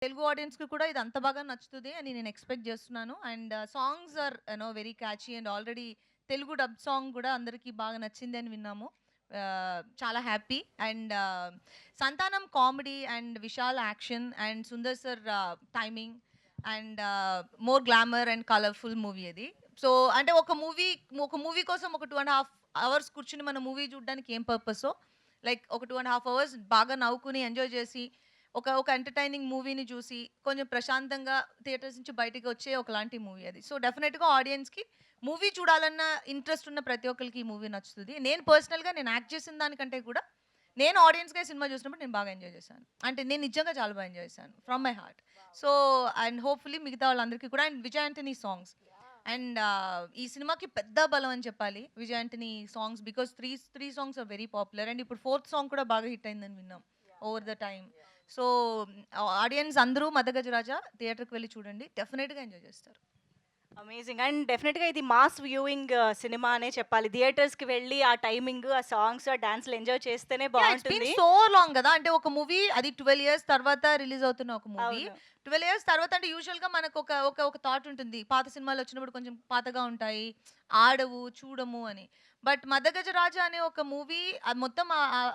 తెలుగు ఆడియన్స్‌కి కూడా ఇది అంత బాగా నచ్చుతది అని నేను ఎక్స్‌పెక్ట్ చేస్తున్నాను. And songs are very catchy and already Telugu dub song కూడా అందరికి బాగా నచ్చింది అని విన్నాము. చాలా happy. And 'Santhanam' comedy and 'Vishal' action and 'Sundar sir' timing and more glamour and colourful movie అది. సో అంటే ఒక మూవీ కోసం ఒక 2½ అవర్స్ కూర్చొని మనం మూవీ చూడడానికి ఏం పర్పసో లైక్ ఒక 2½ అవర్స్ బాగా నవ్వుకుని ఎంజాయ్ చేసి ఒక ఎంటర్‌టైనింగ్ మూవీని చూసి, కొంచెం ప్రశాంతంగా థియేటర్స్ నుంచి బయటికి వచ్చే ఒకలాంటి మూవీ అది. సో, డెఫినెట్‌గా ఆడియన్స్‌కి మూవీ చూడాలన్న ఇంట్రెస్ట్ ఉన్న ప్రతి ఒక్కళ్ళకి ఈ మూవీ నచ్చుతది. నేను పర్సనల్‌గా యాక్ట్ చేసిన దానికంటే కూడా, నేను ఆడియన్స్‌గా సినిమా చూసినప్పుడు నేను బాగా ఎంజాయ్ చేశాను. అంటే నేను నిజంగా చాలా బాగా ఎంజాయ్ చేశాను. From my heart. So, and hopefully మిగతా వాళ్ళందరికీ కూడా and Vijay Antony songs. And ఈ సినిమాకి పెద్ద బలం అని చెప్పాలి. Vijay Antony songs because three songs are very popular. And ఇప్పుడు ఫోర్త్ సాంగ్ కూడా బాగా హిట్ అయిందని విన్నాం over the time. So, audience అందరూ 'మదగజరాజ' థియేటర్‌కి వెళ్లి చూడండి. డెఫినిట్‌గా ఎంజాయ్ చేస్తారు. అమేజింగ్. అండ్ డెఫినెట్‌గా ఇది మాస్ వ్యూయింగ్ సినిమా అనే చెప్పాలి. థియేటర్స్‌కి వెళ్ళి ఆ టైమింగ్, ఆ సాంగ్స్, ఆ డాన్స్‌లు ఎంజాయ్ చేస్తేనే ఇట్స్ బీన్ బావుంటుంది. సో లాంగ్ గదా! అంటే ఒక మూవీ అది 12 ఇయర్స్ తర్వాత రిలీజ్ అవుతున్న ఒక మూవీ. అవును. 12 ఇయర్స్ తర్వాత అంటే యూజువల్‌గా మనకు ఒక థాట్ ఉంటుంది. పాత సినిమాలు వచ్చినప్పుడు కొంచెం పాతగా ఉంటాయి. ఆడవు, చూడము అని. బట్ 'మదగజరాజ' అనే ఒక మూవీ మొత్తం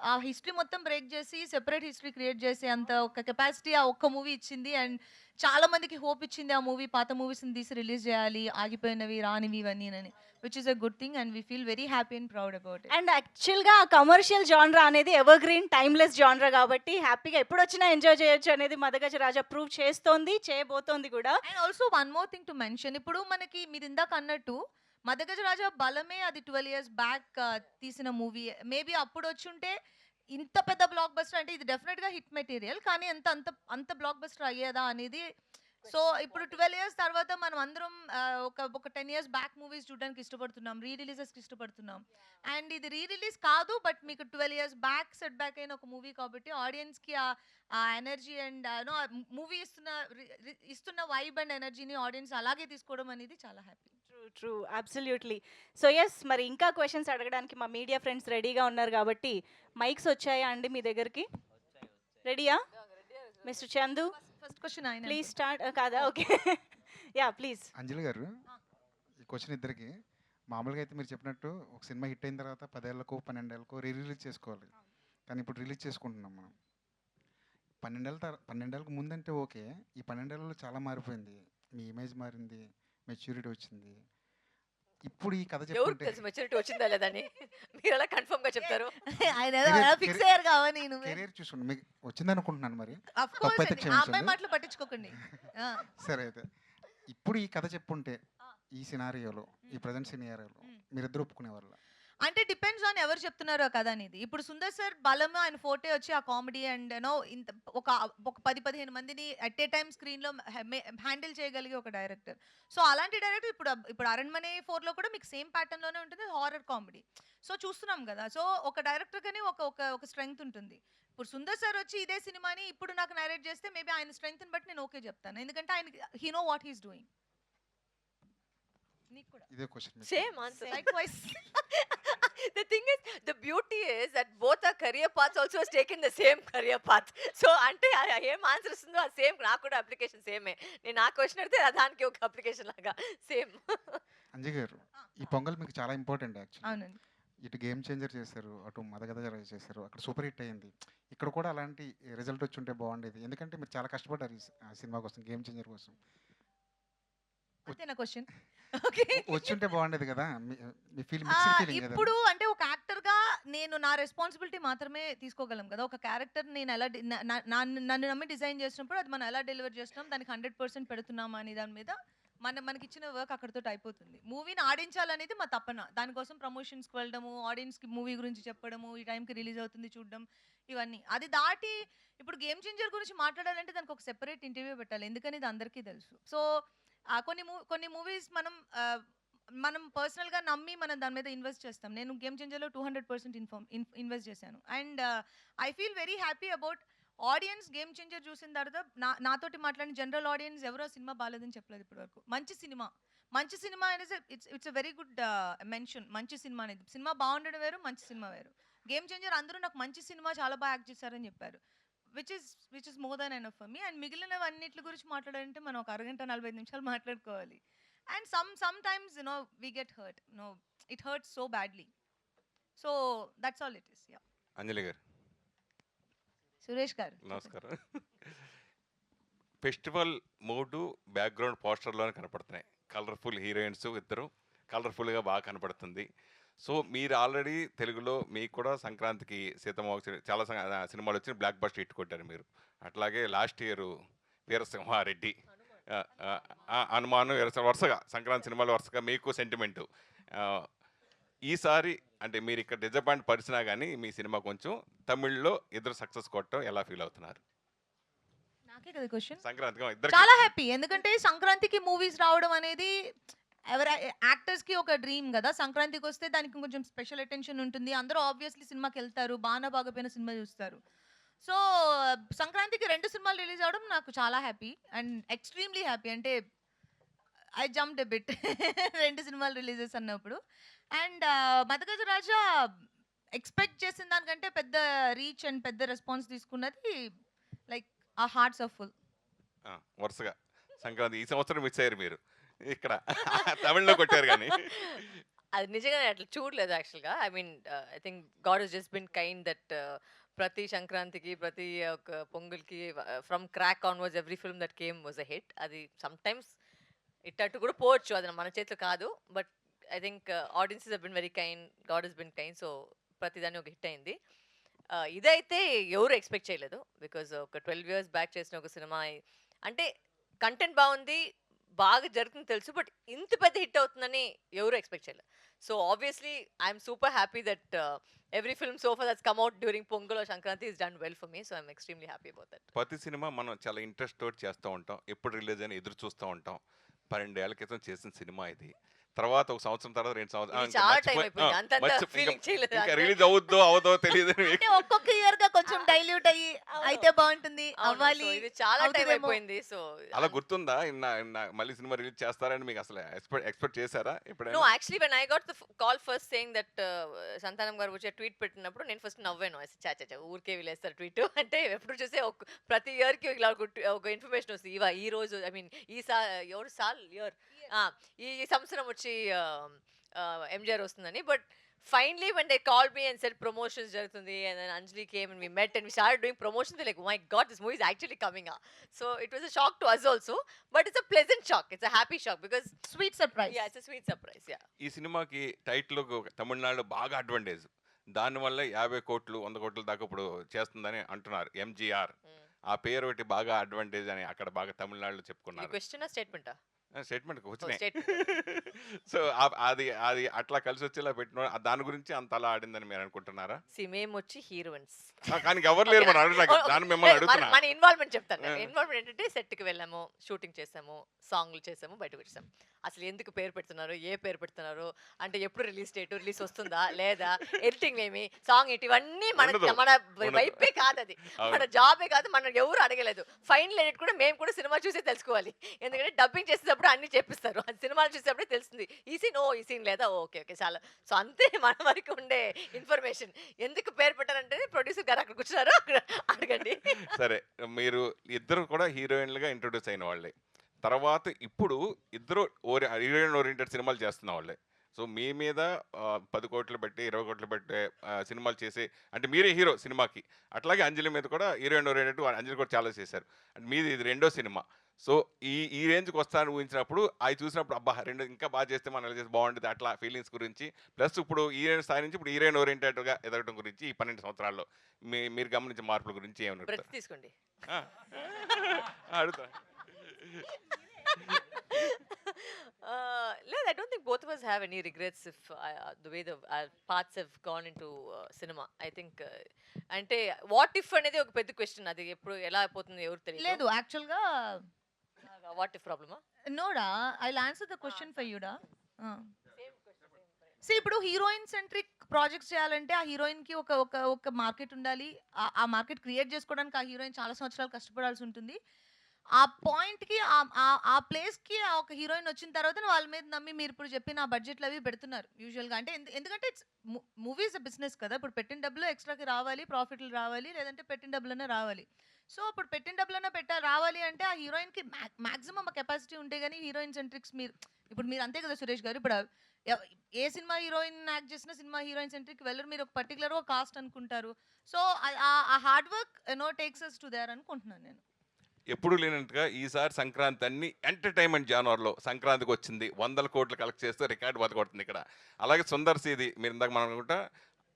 ఆ హిస్టరీ మొత్తం బ్రేక్ చేసి సెపరేట్ హిస్టరీ క్రియేట్ చేసే అంత ఒక కెపాసిటీ ఆ ఒక్క మూవీ ఇచ్చింది. అండ్ చాలా మందికి హోప్ ఇచ్చింది ఆ మూవీ. పాత మూవీస్‌ని తీసి రిలీజ్ చేయాలి. ఆగిపోయినవి, రానివి ఇవన్నీనని. Which is a good thing and we feel very happy and proud about it. And యాక్చువల్‌గా ఆ కమర్షియల్ జాన్రా అనేది ఎవర్‌గ్రీన్, టైమ్‌లెస్ జాన్రా కాబట్టి హ్యాపీగా ఎప్పుడొచ్చినా ఎంజాయ్ చేయొచ్చు అనేది 'మదగజ రాజా' ప్రూవ్ చేస్తోంది, చేయబోతోంది గూడా. And also one more thing to mention. ఇప్పుడు మనకి మీరిందాక అన్నట్టు 'మదగజరాజ' బలమే అది 12 ఇయర్స్ బ్యాక్ తీసిన మూవీ. మేబీ అప్పుడొచ్చుంటే ఇంత పెద్ద బ్లాక్ బస్టర్ అంటే ఇది డెఫినిట్‌గా హిట్ మెటీరియల్. కానీ అంత అంత అంత బ్లాక్ బస్టర్ అయ్యేదా అనేది సో, ఇప్పుడు 12 ఇయర్స్ తర్వాత మనం అందరం ఒక 10 ఇయర్స్ బ్యాక్ మూవీస్ చూడడానికి ఇష్టపడుతున్నాం. రిలీజెస్‌కి ఇష్టపడుతున్నాం. అండ్ ఇది రిలీజ్ కాదు. బట్ మీకు 12 ఇయర్స్ బ్యాక్ సెట్ బ్యాక్ అయిన ఒక మూవీ కాబట్టి ఆడియన్స్‌కి ఆ ఎనర్జీ అండ్ మూవీ ఇస్తున్న వైబ్ అండ్ ఎనర్జీని ఆడియన్స్ అలాగే తీసుకోవడం అనేది చాలా happy. True. True. Absolutely. So, yes, మరి ఇంకా క్వెషన్స్ అడగడానికి మా మీడియా ఫ్రెండ్స్ రెడీగా ఉన్నారు గాబట్టి, మైక్స్ వచ్చాయా అండి మీ దగ్గరికి? రెడీయా? మిస్టర్ చందు, ఫస్ట్ క్వెషన్ ఆయన ప్లీజ్ స్టార్ట్. కాదా? ఓకే. యాహ్! ప్లీజ్. అంజలి గారు, ఈ క్వశ్చన్ ఇద్దరికి. మామూలుగా అయితే మీరు చెప్పినట్టు ఒక సినిమా హిట్ అయిన తర్వాత 10 ఏళ్ళకో 12 ఏళ్ళకో రిలీజ్ చేసుకోవాలి. కానీ ఇప్పుడు రిలీజ్ చేసుకుంటున్నాం మనం. 12 ఏళ్ళకి ముందంటే ఓకే. ఈ 12 ఏళ్లలో చాలా మారిపోయింది. మీ ఇమేజ్ మారింది, మెచ్యూరిటీ వచ్చింది. ఇప్పుడు ఈ కథ ఎవరికి చెప్పుకుంటే తెలుసు మెచ్యూరిటీ వచ్చిందా లేదని? మీరెలా కన్ఫర్మ్‌గా చెప్తారు? ఆయన ఏదో అలా ఫిక్స్ అయ్యారు కావాలి నువ్వే. కెరీర్ చూసుకోండి, మీకు వచ్చిందనుకుంటున్నాను మరి. అఫ్ కోర్స్ తప్పైతే అండి. ఆ అమ్మాయి క్షమించండి. మాటలు పట్టించుకోకండి. ఆ, సరే అయితే. ఇప్పుడు ఈ కథ చెప్పుంటే ఆ. ఈ సినారియోలో, ఈ ప్రజెంట్ సినారియోలో మ్. మీరిద్దరు ఒప్పుకునేవాళ్ళ? అంటే డిపెండ్స్ ఆన్ ఎవరు చెప్తున్నారో కదా అనేది. ఇప్పుడు సుందర్ సార్ బలము ఆయన ఫోర్టే వచ్చి ఆ కామెడీ అండ్ ఇంత ఒక ఒక 10-15 మందిని అట్ ఏ టైమ్ స్క్రీన్‌లో హ్యాండిల్ చేయగలిగే ఒక డైరెక్టర్. సో, అలాంటి డైరెక్టర్ ఇప్పుడు 'అరణ్మనే 4'లో కూడా మీకు సేమ్ ప్యాటర్న్‌లోనే ఉంటుంది హారర్ కామెడీ. సో, చూస్తున్నాం కదా! సో, ఒక డైరెక్టర్‌కని ఒక ఒక ఒక స్ట్రెంగ్త్ ఉంటుంది. ఇప్పుడు సుందర్ సార్ వచ్చి ఇదే సినిమాని ఇప్పుడు నాకు నరేట్ చేస్తే మేబీ ఆయన స్ట్రెంగ్త్‌ని బట్టి నేను ఓకే చెప్తాను. ఎందుకంటే ఆయన he know what he is doing. నీకు కూడా. ఇదే question. Same answer. Likewise. The thing is, the beauty is that both our career paths also has taken the same career path. So అంటే ఏం ఆన్సర్ ఇస్తుందో ఆ సేమ్ నాకు కూడా application సేమే. నేను ఆ క్వెషన్ అడిగితే దానికి ఒక అప్లికేషన్ లాగా సేమ్. అంజయ్ గారు, ఈ పొంగల్ మీకు చాలా ఇంపార్టెంట్ యాక్చువల్లీ. అవునండి. ఇటు గేమ్ చేంజర్ చేశారు, అటు మదగదజర చేశారు, అక్కడ సూపర్ హిట్ అయింది. ఇక్కడ కూడా అలాంటి రిజల్ట్ వచ్చి ఉంటే బాగుండేది. ఎందుకంటే మీరు చాలా కష్టపడ్డారు ఈ సినిమా కోసం, గేమ్ చేంజర్ కోసం. అంతేనా క్వెషన్? ఓకే. వచ్చుంటే బాగుండేది కదా. మీ ఫీల్ ఆ! మిక్స్డ్ ఫీలింగ్ కదా. ఇప్పుడు అంటే ఒక యాక్టర్‌గా నేను నా రెస్పాన్సిబిలిటీ మాత్రమే తీసుకోగలం కదా! ఒక క్యారెక్టర్ నేను ఎలా డి న న నన్ను నమ్మి డిజైన్ చేసినప్పుడు అది మనం ఎలా డెలివర్ చేస్తున్నాం, దానికి 100% పెడుతున్నామా అనే దాని మీద మనకిచ్చిన వర్క్ అక్కడితోటి అయిపోతుంది. మూవీని ఆడించాలనేది మా తపన. దానికోసం ప్రమోషన్స్‌కి వెళ్ళడము, ఆడియన్స్‌కి మూవీ గురించి చెప్పడము, ఈ టైంకి రిలీజ్ అవుతుంది చూడడం, ఇవన్నీ. అది దాటి ఇప్పుడు గేమ్ చేంజర్ గురించి మాట్లాడాలంటే దానికి ఒక సెపరేట్ ఇంటర్వ్యూ పెట్టాలి. ఎందుకని ఇది అందరికీ తెలుసు. సో, కొన్ని మూవీస్ మనం పర్సనల్‌గా నమ్మి మనం దాని మీద ఇన్వెస్ట్ చేస్తాం. నేను గేమ్ చేంజర్‌లో 200% ఇన్వెస్ట్ చేశాను. And I feel very happy about audience game changer చూసిన తర్వాత నాతోటి మాట్లాడిన జనరల్ ఆడియన్స్ ఎవరు ఆ సినిమా బాలేదని చెప్పలేదు ఇప్పటివరకు. మంచి సినిమా. మంచి సినిమా అనేది it's a very good mention. మంచి సినిమా అనేది. సినిమా బాగుండడం వేరు, మంచి సినిమా వేరు. గేమ్ చేంజర్ అందరూ నాకు మంచి సినిమా చాలా బాగా యాక్ట్ చేశారని చెప్పారు. Which is more than enough for me. And మిగిలినవన్నిటి గురించి మాట్లాడాలంటే మనం ఒక అరగంట 45 నిమిషాలు మాట్లాడుకోవాలి. And sometimes we get hurt, it hurts so badly. So that's all it is. Yeah. Anjali garu Suresh గారు నమస్కారం. ఫెస్టివల్ మూడు బ్యాక్గ్రౌండ్ పోస్టర్లోనే కనపడుతున్నాయి. కలర్ఫుల్ హీరోయిన్స్ ఇద్దరు కలర్ఫుల్గా బాగా కనపడుతుంది. సో మీరు ఆల్రెడీ తెలుగులో మీకు కూడా సంక్రాంతికి సీతమ్మ చాలా సినిమాలు వచ్చి బ్లాక్ బస్టర్ హిట్ కొట్టారు మీరు. అట్లాగే లాస్ట్ ఇయర్ వీరసింహారెడ్డి, హనుమాను, వరుసగా సంక్రాంతి సినిమాలు వరుసగా మీకు సెంటిమెంటు. ఈసారి అంటే మీరు ఇక్కడ డిజపాయింట్ పరిచినా కానీ మీ సినిమా కొంచెం తమిళ్లో ఇద్దరు సక్సెస్ కొట్టడం ఎలా ఫీల్ అవుతున్నారు? నాకే కదా క్వశ్చన్. సంక్రాంతికి ఇద్దరు చాలా హ్యాపీ, ఎందుకంటే సంక్రాంతికి మూవీస్ రావడం అనేది ఎవరి యాక్టర్స్కి ఒక డ్రీమ్ కదా. సంక్రాంతికి వస్తే దానికి కొంచెం స్పెషల్ అటెన్షన్ ఉంటుంది. అందరూ ఆబ్వియస్లీ సినిమాకి వెళ్తారు, బాగాపోయిన సినిమా చూస్తారు. సో సంక్రాంతికి 2 సినిమాలు రిలీజ్ అవ్వడం నాకు చాలా హ్యాపీ అండ్ ఎక్స్ట్రీమ్లీ హ్యాపీ. అంటే ఐ జంప్డ్ ఎ బిట్ 2 సినిమాలు రిలీజెస్ అన్నప్పుడు. అండ్ మదగజ రాజా ఎక్స్పెక్ట్ చేసిన దానికంటే పెద్ద రీచ్ అండ్ పెద్ద రెస్పాన్స్ తీసుకున్నది. లైక్ ఆ హార్ట్స్ ఆర్ ఫుల్. వరుసగా సంక్రాంతి ఈ సంవత్సరం మిస్ అయ్యారు మీరు, ఇక్కడ తమిళ్లో కొట్టారు కానీ. అది నిజంగానే అట్లా చూడలేదు యాక్చువల్గా. I mean I think God has just been kind that ప్రతి సంక్రాంతికి ప్రతి ఒక పొంగల్కి from Krack onwards every film that came was a hit. అది సమ్ టైమ్స్ ఇట్టట్టు కూడా పోవచ్చు, అది మన చేతిలో కాదు. But I think audiences have been very kind, God has been kind. So ప్రతిదాన్ని ఒక హిట్ అయింది. ఇదైతే ఎవరు ఎక్స్పెక్ట్ చేయలేదు. బికాజ్ ఒక 12 years బ్యాక్ చేసిన ఒక సినిమా అంటే కంటెంట్ బాగుంది, బాగా జరుగుతుంది తెలుసు, బట్ ఇంత పెద్ద హిట్ అవుతుందని ఎవరు ఎక్స్పెక్ట్ చేయలేదు. So obviously I'm super happy that every film so far that's come out during Pongal or Sankranti is done well for me. So I'm extremely happy about that. ప్రతి సినిమా మనం చాలా ఇంట్రెస్ట్ తోటి చేస్తూ ఉంటాం, ఎప్పుడు రిలీజ్ అని ఎదురు చూస్తూ ఉంటాం. 12 ఏళ్ల క్రితం చేసిన సినిమా ఇది. తర్వాత ఒక సంవత్సరం తర్వాత 2 సంవత్సరాలు చాలా టైం అయిపోయింది, అంత ఫీలింగ్ చేయలేదు. ఇంకా రిలీజ్ అవుద్దో అవదో తెలియదు. అంటే ఒక్కొక్క ఇయర్ గా కొంచెం డైల్యూట్ అయ్యి అయితే బాగుంటుంది, అవ్వాలి. ఇది చాలా టైం అయిపోయింది. సో అలా గుర్తుందా మళ్ళీ సినిమా రిలీజ్ చేస్తారని మీకు అసలు ఎక్స్పెక్ట్ చేశారా నో, ఎప్పుడైనా? Actually when I got the call first saying that సంతానం గారు వచ్చే ట్వీట్ పెట్టినప్పుడు నేను ఫస్ట్ నవ్వాను. చాచా ఊరికే వీలేస్తారు ట్వీట్ అంటే. ఎప్పుడు చూసే ప్రతి ఇయర్కి ఇలా ఒక ఇన్ఫర్మేషన్ వస్తుంది. ఈ రోజు ఐ మీన్ ఈ సంవత్సరం వచ్చి ఎంజిఆర్ వస్తుందని. But finally when they called me and said promotions జరుగుతుంది, and then Anjali came and we met and we started doing promotions, like oh my god, this movie is actually coming up. So it was a shock to us also, but it's a pleasant shock, it's a happy shock because sweet surprise. yeah, it's a sweet surprise. Yeah, ఈ సినిమాకి title తమిళనాడులో బాగా advantage, దానివల్ల 50 కోట్లు 100 కోట్ల దాకా ఇప్పుడు చేస్తుందని అంటున్నారు. ఎంజీఆర్ ఆ పేరు ఒకటి బాగా అడ్వాంటేజ్ అని అక్కడ బాగా తమిళనాడులో చెప్పుకున్నారు. క్వశ్చన్ స్టేట్మెంట్ స్టేట్మెంట్ వచ్చినాయి. సో అది అది అట్లా కలిసి వచ్చేలా పెట్టిన దాని గురించి అంత అలా ఆడిందని మీరు అనుకుంటున్నారా? మేము వచ్చి హీరోయిన్స్ కానీ ఎవరు లేరు మన అడుగుతారు, దాన్ని మిమ్మల్ని అడుగుతున్నా. మన ఇన్వాల్వ్మెంట్ చెప్తాను. ఇన్వాల్వ్మెంట్ ఏంటంటే సెట్కి వెళ్ళాము, షూటింగ్ చేసాము, సాంగ్లు చేసాము, బయటకు వచ్చాము. అసలు ఎందుకు పేరు పెడుతున్నారు, ఏ పేరు పెడుతున్నారు అంటే ఎప్పుడు రిలీజ్ డేట్, రిలీజ్ వస్తుందా లేదా, ఎడిటింగ్ ఏమి, సాంగ్ ఏంటి, ఇవన్నీ మన వైపే కాదు, అది మన జాబే కాదు, మనం ఎవరు అడగలేదు. ఫైనల్ ఎడిట్ కూడా మేము కూడా సినిమా చూసే తెలుసుకోవాలి. ఎందుకంటే డబ్బింగ్ చేసేటప్పుడు అన్ని చెప్పిస్తారు, అది సినిమాలు చూసేటప్పుడే తెలుస్తుంది. ఈ సీన్ లేదా, ఓకే చాలా. సో అంతే మన వరకు ఉండే ఇన్ఫర్మేషన్. ఎందుకు పేరు పెట్టారంటే ప్రొడ్యూసర్ గారు అక్కడ కూర్చున్నారు, అక్కడ అడగండి. సరే, మీరు ఇద్దరు కూడా హీరోయిన్లుగా ఇంట్రొడ్యూస్ అయిన వాళ్ళే, తర్వాత ఇప్పుడు ఇద్దరు హీరోయిన్ ఓరియంటెడ్ సినిమాలు చేస్తున్న వాళ్ళే. సో మీ మీద 10 కోట్లు పెట్టి 20 కోట్లు పెట్టి సినిమాలు చేసి అంటే మీరే హీరో సినిమాకి. అట్లాగే అంజలి మీద కూడా హీరోయిన్ ఓరియంటెడ్ అంజలి కూడా చాలా చేశారు. అంటే మీది ఇది 2వ సినిమా. సో ఈ రేంజ్కి వస్తానని ఊహించినప్పుడు అవి చూసినప్పుడు అబ్బా ఇంకా బాగా చేస్తే మనం ఎలా చేస్తే బాగుంటుంది అట్లా ఫీలింగ్స్ గురించి, ప్లస్ ఇప్పుడు హీరోయిన్ స్థాయి నుంచి ఇప్పుడు హీరోయిన్ ఓరియంటెడ్గా ఎదగడం గురించి ఈ 12 సంవత్సరాల్లో మీరు గమనించిన మార్పుల గురించి ఏమన్నా తీసుకోండి. అడుగుతా. I don't think both of us have any regrets if the way our paths have gone into cinema. I think అంటే వాట్ ఇఫ్ అనేది ఒక పెద్ద క్వశ్చన్. అది ఎప్పుడు ఎలా అయిపోతుందో ఎవరు తెలియదు. లేదు యాక్చువల్గా వాట్ ఇఫ్ ప్రాబ్లమా? నోడా, I will answer the question for యూడా. ఇప్పుడు హీరోయిన్ సెంట్రిక్ ప్రాజెక్ట్స్ చేయాలంటే ఆ హీరోయిన్కి ఒక మార్కెట్ ఉండాలి. ఆ మార్కెట్ క్రియేట్ చేసుకోవడానికి ఆ హీరోయిన్ చాలా సంవత్సరాలు కష్టపడాల్సి ఉంటుంది. ఆ పాయింట్‌కి ఆ ప్లేస్‌కి ఒక హీరోయిన్ వచ్చిన తర్వాత వాళ్ళ మీద నమ్మి మీరు ఇప్పుడు చెప్పిన ఆ బడ్జెట్లు అవి పెడుతున్నారు యూజువల్‌గా. అంటే ఎందుకంటే it's movie is a business కదా! ఇప్పుడు పెట్టిన డబ్బులు ఎక్స్‌ట్రాకి రావాలి, ప్రాఫిట్లు రావాలి, లేదంటే పెట్టిన డబ్బులన్నా రావాలి. సో, ఇప్పుడు పెట్టిన డబ్బులన్నా రావాలి అంటే ఆ హీరోయిన్‌కి మాక్సిమం ఆ కెపాసిటీ ఉంటే గాని హీరోయిన్ సెంట్రిక్స్ ఇప్పుడు మీరు అంతే కదా సురేష్ గారు. ఇప్పుడు ఎవ్ ఏ సినిమా హీరోయిన్ యాక్ట్ చేసినా సినిమా హీరోయిన్ సెంట్రిక్ వెళ్ళరు. మీరు ఒక పర్టిక్యులర్‌గా కాస్ట్ అనుకుంటారు. సో, ఆ hard work takes us to there అనుకుంటున్నాను నేను. ఎప్పుడు లేనట్టుగా ఈసారి సంక్రాంతి అన్ని ఎంటర్టైన్మెంట్ జానర్లో సంక్రాంతికి వచ్చింది 100 కోట్లు కలెక్ట్ చేస్తే రికార్డు బతకొడుతుంది ఇక్కడ. అలాగే సుందర్ సీది మీరు ఇందాక మనం అనుకుంటా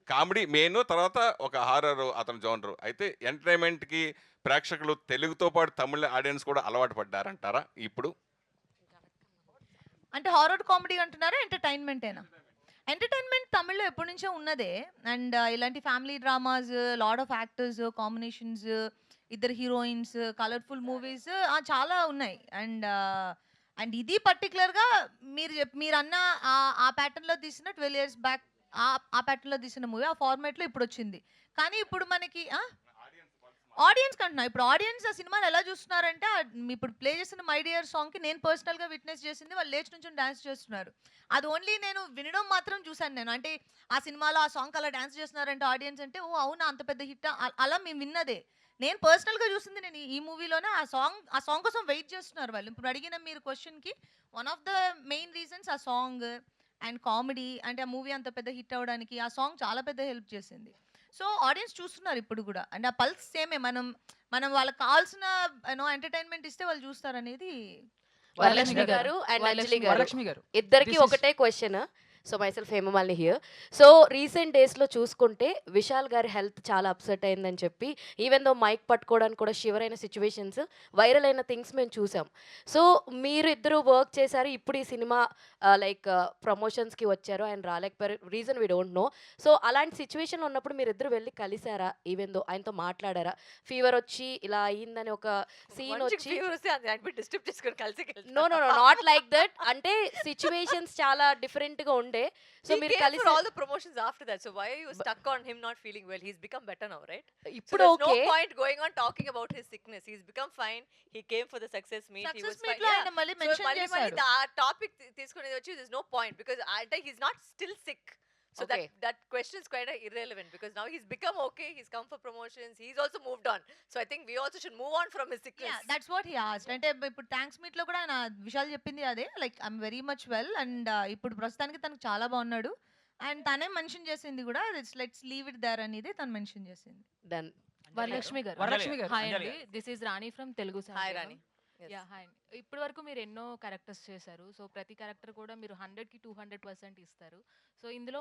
కామెడీ మెయిన్, తర్వాత ఒక హారర్ అతని జోనరు. అయితే ఎంటర్టైన్మెంట్కి ప్రేక్షకులు తెలుగుతో పాటు తమిళ ఆడియన్స్ కూడా అలవాటు పడ్డారంటారా ఇప్పుడు? అంటే హారర్ కామెడీ అంటున్నారా? ఎంటర్‌టైన్‌మెంటేనా? ఎంటర్‌టైన్‌మెంట్ తమిళ్‌లో ఎప్పటినుంచో ఉన్నదే. అండ్ ఇలాంటి family dramas, lot of actors, combinations, ఇద్దరు హీరోయిన్స్, కలర్‌ఫుల్ మూవీస్ చాలా ఉన్నాయి. అండ్ ఇది పర్టిక్యులర్‌గా మీరన్న ఆ ప్యాటర్న్‌లో తీసిన 12 ఇయర్స్ బ్యాక్ ఆ ప్యాటర్న్‌లో తీసిన మూవీ ఆ ఫార్మాట్‌లో ఇప్పుడొచ్చింది. కానీ ఇప్పుడు మనకి ఆడియన్స్ కంటున్నా. ఇప్పుడు ఆడియన్స్ ఆ సినిమాని ఎలా చూస్తున్నారంటే ఇప్పుడు ప్లే చేసిన 'మై డియర్' సాంగ్‌కి నేను పర్సనల్‌గా విట్‌నెస్ చేసింది వాళ్ళు లేచి నుంచొని డాన్స్ చేస్తున్నారు. అది ఓన్లీ నేను వినడం మాత్రం చూసాను నేను. అంటే ఆ సినిమాలో ఆ సాంగ్‌కి అలా డాన్స్ చేస్తున్నారంటే ఆడియన్స్ అంటే ఓహ్! అవునా అంత పెద్ద హిట్టా? అలా మేము విన్నదే. నేను పర్సనల్‌గా చూసింది నేను ఈ మూవీలోనే ఆ సాంగ్ కోసం వెయిట్ చేస్తున్నారు వాళ్ళు. ఇప్పుడు అడిగిన మీరు క్వెషన్‌కి one of the main reasons ఆ సాంగ్ అండ్ కామెడీ అంటే ఆ మూవీ అంత పెద్ద హిట్ అవ్వడానికి ఆ సాంగ్ చాలా పెద్ద హెల్ప్ చేసింది. సో, ఆడియన్స్ చూస్తున్నారు ఇప్పుడు గూడా. అండ్ ఆ పల్స్ సేమే. మనం వాళ్ళకి కావాల్సిన ఎంటర్‌టైన్‌మెంట్ ఇస్తే వాళ్ళు చూస్తారనేది వరలక్ష్మి వరలక్ష్మి గారు అండ్ అంజలి గారు వరలక్ష్మి గారు ఇద్దరికి This is- ఒకటే question. So myself Hemamalini here. So recent డేస్లో చూసుకుంటే విశాల్ గారి హెల్త్ చాలా అప్సెట్ అయిందని చెప్పి ఈవెన్ దో మైక్ పట్టుకోవడానికి కూడా షివర్ అయిన సిచ్యువేషన్స్, వైరల్ అయిన థింగ్స్ మేము చూసాం. సో మీరు ఇద్దరు వర్క్ చేశారు. ఇప్పుడు ఈ సినిమా లైక్ ప్రమోషన్స్కి వచ్చారు, ఆయన రాలేకపోయారు, reason we don't know. So అలాంటి సిచ్యువేషన్ ఉన్నప్పుడు మీరు ఇద్దరు వెళ్ళి కలిసారా? ఈవెన్ దో ఆయనతో మాట్లాడారా? ఫీవర్ వచ్చి ఇలా అయిందని ఒక సీన్ వచ్చి no no no not like that. అంటే సిచ్యువేషన్స్ చాలా డిఫరెంట్ గా ఉండే. సో మీరు కలిసి all the promotions after that. So why are you stuck on him not feeling well? He's become better now, right? So ఇప్పుడు there's okay. no point going on talking about his sickness. He's become fine. He came for the success meet. He was success fine. మీట్‌లో Yeah. ఆయన మళ్ళీ So mention మళ్ళీ చేశారు. ఆ topic తీసుకునేది వచ్చి there's no point because he's not still sick. So Okay. that question is quite irrelevant because now he's become okay. He's come for promotions. He's also moved on. So I think we also should move on from his sickness. That's what he asked. అంటే ఇప్పుడు thanks మీట్‌లో కూడా ఆయన విషయాలు చెప్పింది అదే. Like I am very much well and ఇప్పుడు ప్రస్తుతానికి తనకు చాలా బాగున్నాడు. అండ్ తనే మెన్షన్ చేసింది కూడా లెట్స్ లీవ్ ఇట్ దేర్ అనేది తను మెన్షన్ చేసింది. డన్. వరలక్ష్మి గారు వరలక్ష్మి గారు. హాయ్ అండి, this is Rani from Telugu Hi, song. Rani. Yes. Yeah hi. ఇప్పటి వరకు మీరు ఎన్నో క్యారెక్టర్స్ చేశారు. సో ప్రతి క్యారెక్టర్ కూడా మీరు 100కి 200% ఇస్తారు. సో ఇందులో